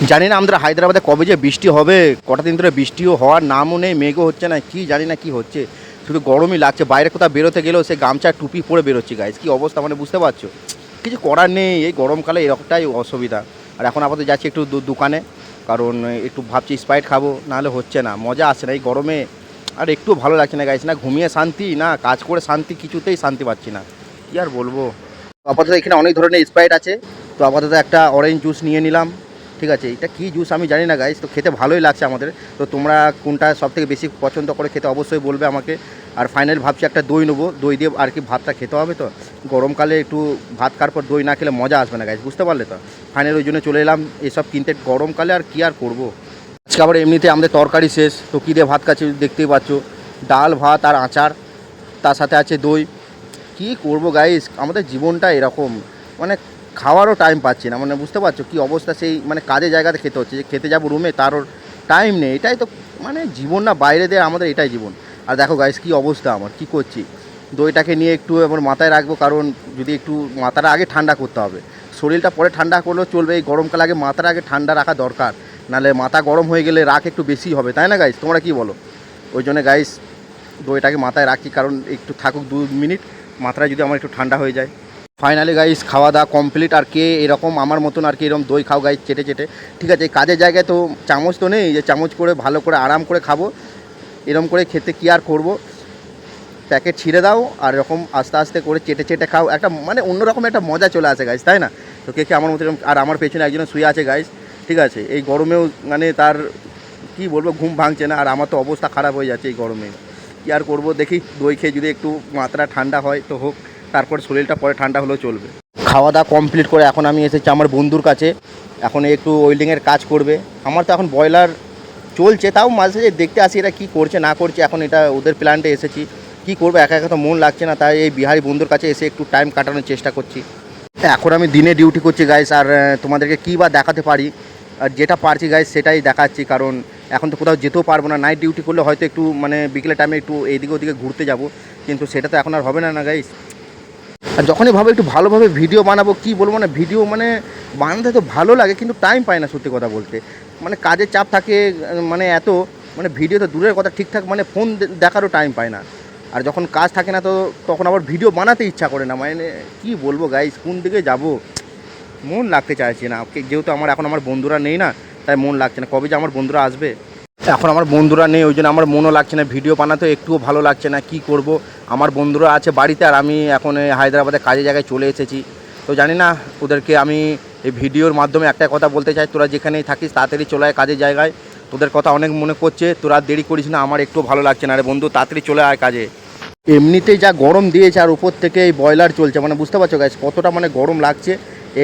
জানি না আমাদের হায়দ্রাবাদে কবে যে বৃষ্টি হবে, কটা দিন ধরে বৃষ্টিও হওয়ার নামও নেই, মেঘও হচ্ছে না, কি জানি না কি হচ্ছে, শুধু গরমই লাগছে। বাইরে কোথাও বেরোতে গেলেও সে গামছা টুপি পরে বেরোচ্ছি গাইজ, কি অবস্থা মানে বুঝতে পারছো। কিছু করার নেই, এই গরমকালে এরকমটাই অসুবিধা। আর এখন আপাতত যাচ্ছি একটু দোকানে, কারণ একটু ভাবছি স্প্রাইট খাবো, নাহলে হচ্ছে না, মজা আসছে না এই গরমে। আর একটু ভালো লাগছে না গাইজ, না ঘুমিয়ে শান্তি না কাজ করে শান্তি, কিছুতেই শান্তি পাচ্ছি না, কি আর বলবো। আপাতত এখানে অনেক ধরনের স্প্রাইট আছে, তো আপাতত একটা অরেঞ্জ জুস নিয়ে নিলাম। ঠিক আছে, এটা কী জুস আমি জানি না গাইস, তো খেতে ভালোই লাগছে আমাদের। তো তোমরা কোনটা সবথেকে বেশি পছন্দ করে খেতে অবশ্যই বলবে আমাকে। আর ফাইনালি ভাবছি একটা দই নেবো, দই দিয়ে আর কি ভাতটা খেতে হবে। তো গরমকালে একটু ভাত খাওয়ার পর দই না খেলে মজা আসবে না গাইস, বুঝতে পারলে তো। ফাইনালি ওই জন্য চলে এলাম এসব কিনতে গরমকালে, আর কি আর করবো। আজকে আবার এমনিতে আমাদের তরকারি শেষ, তো কী দিয়ে ভাত খাচ্ছি দেখতেই পাচ্ছ, ডাল ভাত আর আচার, তার সাথে আছে দই। কি করব গাইস, আমাদের জীবনটা এরকম, মানে খাওয়ারও টাইম পাচ্ছি না, মানে বুঝতে পারছো কী অবস্থা। সেই মানে কাজের জায়গাতে খেতে হচ্ছে, যে খেতে যাবো রুমে তারও টাইম নেই। এটাই তো মানে জীবন না, বাইরে দিয়ে আমাদের এটাই জীবন। আর দেখো গাইস কী অবস্থা আমার, কি করছি, দইটাকে নিয়ে একটু আমার মাথায় রাখবো, কারণ যদি একটু মাথাটা আগে ঠান্ডা করতে হবে, শরীরটা পরে ঠান্ডা করলেও চলবে, এই গরমকালে আগে মাথাটা আগে ঠান্ডা রাখা দরকার, নাহলে মাথা গরম হয়ে গেলে রাগ একটু বেশি হবে, তাই না গাইস, তোমরা কি বলো। ওই জন্য গাইস দইটাকে মাথায় রাখি, কারণ একটু থাকুক 2 মিনিট, মাথাটা যদি আমার একটু ঠান্ডা হয়ে যায়। ফাইনালি গাইস খাওয়া দাওয়া কমপ্লিট। আর কে এরকম আমার মতন আর কি এরকম দই খাও গাইস চেটে চেটে, ঠিক আছে। কাজের জায়গায় তো চামচ তো নেই যে চামচ করে ভালো করে আরাম করে খাবো, এরকম করে খেতে কি আর করবো। প্যাকেট ছিঁড়ে দাও আর এরকম আস্তে আস্তে করে চেটে চেটে খাও, একটা মানে অন্যরকম একটা মজা চলে আসে গাইস, তাই না। তো কে কে আমার মতো এরকম। আর আমার পেছনে একজন শুয়ে আছে গাইস, ঠিক আছে, এই গরমেও মানে তার কি বলবো ঘুম ভাঙছে না, আর আমার তো অবস্থা খারাপ হয়ে যাচ্ছে এই গরমে, কী আর করবো। দেখি দই খেয়ে যদি একটু মাত্রা ঠান্ডা হয় তো হোক, তারপর শরীরটা পরে ঠান্ডা হলেও চলবে। খাওয়া দাওয়া কমপ্লিট করে এখন আমি এসেছি আমার বন্ধুর কাছে, এখন একটু ওয়েল্ডিংয়ের কাজ করবে। আমার তো এখন ব্রয়লার চলছে, তাও মাঝে সাঝে দেখতে আসি এটা কী করছে না করছে। এখন এটা ওদের প্ল্যান্টে এসেছি, কী করবো, একা একা তো মন লাগছে না, তাই এই বিহারি বন্ধুর কাছে এসে একটু টাইম কাটানোর চেষ্টা করছি। এখন আমি দিনে ডিউটি করছি গাইস, আর তোমাদেরকে কী বা দেখাতে পারি, আর যেটা পারছি গাইস সেটাই দেখাচ্ছি, কারণ এখন তো কোথাও যেতেও পারবো না। নাইট ডিউটি করলে হয়তো একটু মানে বিকেলের টাইমে একটু এইদিকে ওদিকে ঘুরতে যাব, কিন্তু সেটা তো এখন আর হবে না না গাইস। আর যখনই ভাবো একটু ভালোভাবে ভিডিও বানাবো, কি বলবো না, ভিডিও মানে বানাতে তো ভালো লাগে, কিন্তু টাইম পাই না সত্যি কথা বলতে। মানে কাজের চাপ থাকে, মানে এত মানে ভিডিও তো দূরের কথা, ঠিকঠাক মানে ফোন দেখারও টাইম পায় না। আর যখন কাজ থাকে না তো তখন আবার ভিডিও বানাতে ইচ্ছা করে না, মানে কি বলবো গাইস, কোন দিকে যাব মন লাগতে চাইছে না। যেহেতু এখন আমার বন্ধুরা নেই না, তাই মন লাগছে না, কবে যে আমার বন্ধুরা আসবে। এখন আমার বন্ধুরা নেই, ওই জন্য আমার মনও লাগছে না, ভিডিও বানাতে একটুও ভালো লাগছে না, কি করব। আমার বন্ধুরা আছে বাড়িতে, আর আমি এখন হায়দ্রাবাদে কাজের জায়গায় চলে এসেছি। তো জানি না ওদেরকে আমি এই ভিডিওর মাধ্যমে একটা কথা বলতে চাই, তোরা যেখানেই থাকিস তাড়াতাড়ি চলে আয় কাজের জায়গায়, তোদের কথা অনেক মনে করছে, তোরা দেরি করিস না, আমার একটু ভালো লাগছে না রে বন্ধু, তাড়াতাড়ি চলে আয় কাজে। এমনিতেই যা গরম দিয়েছে, আর উপর থেকে এই ব্রয়লার চলছে, মানে বুঝতে পারছো গাইস কতটা মানে গরম লাগছে।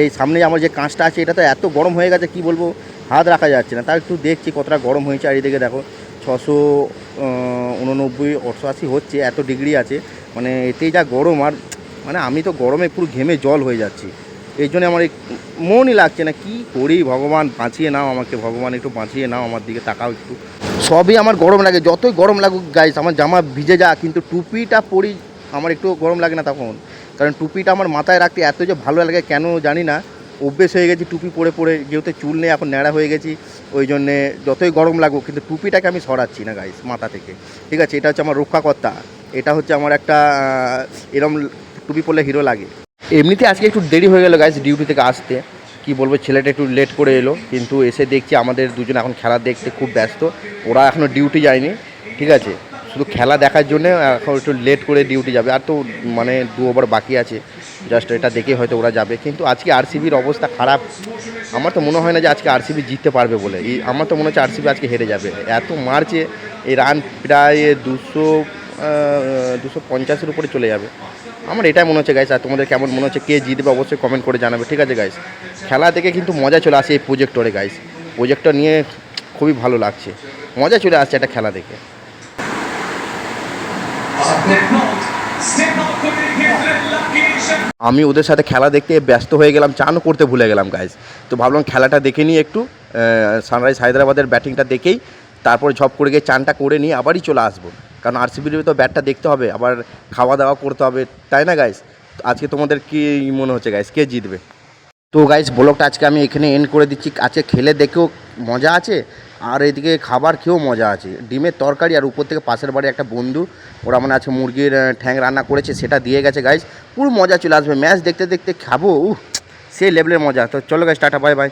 এই সামনে আমার যে কাঁচটা আছে এটা তো এত গরম হয়ে গেছে, কি বলবো, হাত রাখা যাচ্ছে না। তাও একটু দেখছি কতটা গরম হয়েছে, আর এদিকে দেখো 689 88 হচ্ছে, এত ডিগ্রি আছে, মানে এতেই যা গরম। আর মানে আমি তো গরমে পুরো ঘেমে জল হয়ে যাচ্ছি, এই জন্য আমার মনই লাগছে না, কি করি, ভগবান বাঁচিয়ে নাও আমাকে, ভগবান একটু বাঁচিয়ে নাও, আমার দিকে তাকাও একটু। সবই আমার গরম লাগে, যতই গরম লাগুক গাইস, আমার জামা ভিজে যা, কিন্তু টুপিটা পরি আমার একটু গরম লাগে না তখন, কারণ টুপিটা আমার মাথায় রাখতে এত যে ভালো লাগে কেন জানি না, অভ্যেস হয়ে গেছি টুপি পরে পরে, যেহেতু চুল নেই এখন ন্যাড়া হয়ে গেছি, ওই জন্যে যতই গরম লাগুক কিন্তু টুপিটাকে আমি সরাচ্ছি না গাইস মাথা থেকে, ঠিক আছে। এটা হচ্ছে আমার রক্ষাকর্তা, এটা হচ্ছে আমার একটা এরম টুপি পরলে হিরো লাগে। এমনিতে আজকে একটু দেরি হয়ে গেল গাইস ডিউটি থেকে আসতে, কি বলবো, ছেলেটা একটু লেট করে এলো, কিন্তু এসে দেখছি আমাদের দুজন এখন খেলা দেখতে খুব ব্যস্ত, ওরা এখনও ডিউটি যায়নি, ঠিক আছে, শুধু খেলা দেখার জন্য এখন একটু লেট করে ডিউটি যাবে। আর তো মানে 2 ওভার বাকি আছে, জাস্ট এটা দেখে হয়তো ওরা যাবে। কিন্তু আজকে আরসিবির অবস্থা খারাপ, আমার তো মনে হয় না যে আজকে আরসিবি জিততে পারবে বলে, আমার তো মনে হচ্ছে আরসিবি আজকে হেরে যাবে, এত মারছে, এই রান প্রায় 250-এর উপরে চলে যাবে, আমার এটাই মনে হচ্ছে গাইস। আর তোমাদের কেমন মনে হচ্ছে, কে জিতবে অবশ্যই কমেন্ট করে জানাবে, ঠিক আছে গাইস। খেলা দেখে কিন্তু মজা চলে আসে এই প্রজেক্টরে গাইস, প্রজেক্টর নিয়ে খুবই ভালো লাগছে, মজা চলে আসছে একটা খেলা দেখে। আমি ওদের সাথে খেলা দেখতে ব্যস্ত হয়ে গেলাম, চানও করতে ভুলে গেলাম গাইস। তো ভাবলাম খেলাটা দেখে নিই একটু, সানরাইজ হায়দ্রাবাদের ব্যাটিংটা দেখেই তারপর ঝপ করে গিয়ে চানটা করে নিয়ে আবারই চলে আসবো, কারণ আরসিবির তো ব্যাটটা দেখতে হবে, আবার খাওয়া দাওয়া করতে হবে, তাই না গাইস। আজকে তোমাদের কি মনে হচ্ছে গাইস, কে জিতবে? তো গাইস ব্লগটা আজকে আমি এখানে এন্ড করে দিচ্ছি। আজকে খেলে দেখেও মজা আছে, আর এদিকে খাবার খেয়েও মজা আছে। ডিমের তরকারি আর উপর থেকে পাশের বাড়ি একটা বন্ধু ওরা মানে আছে মুরগির ঠ্যাং রান্না করেছে, সেটা দিয়ে গেছে গাইস। পুরো মজা চলে আসবে, ম্যাচ দেখতে দেখতে খাবো, সেই লেভেলের মজা। তো চলো গাইস, টাটা, বাই বাই।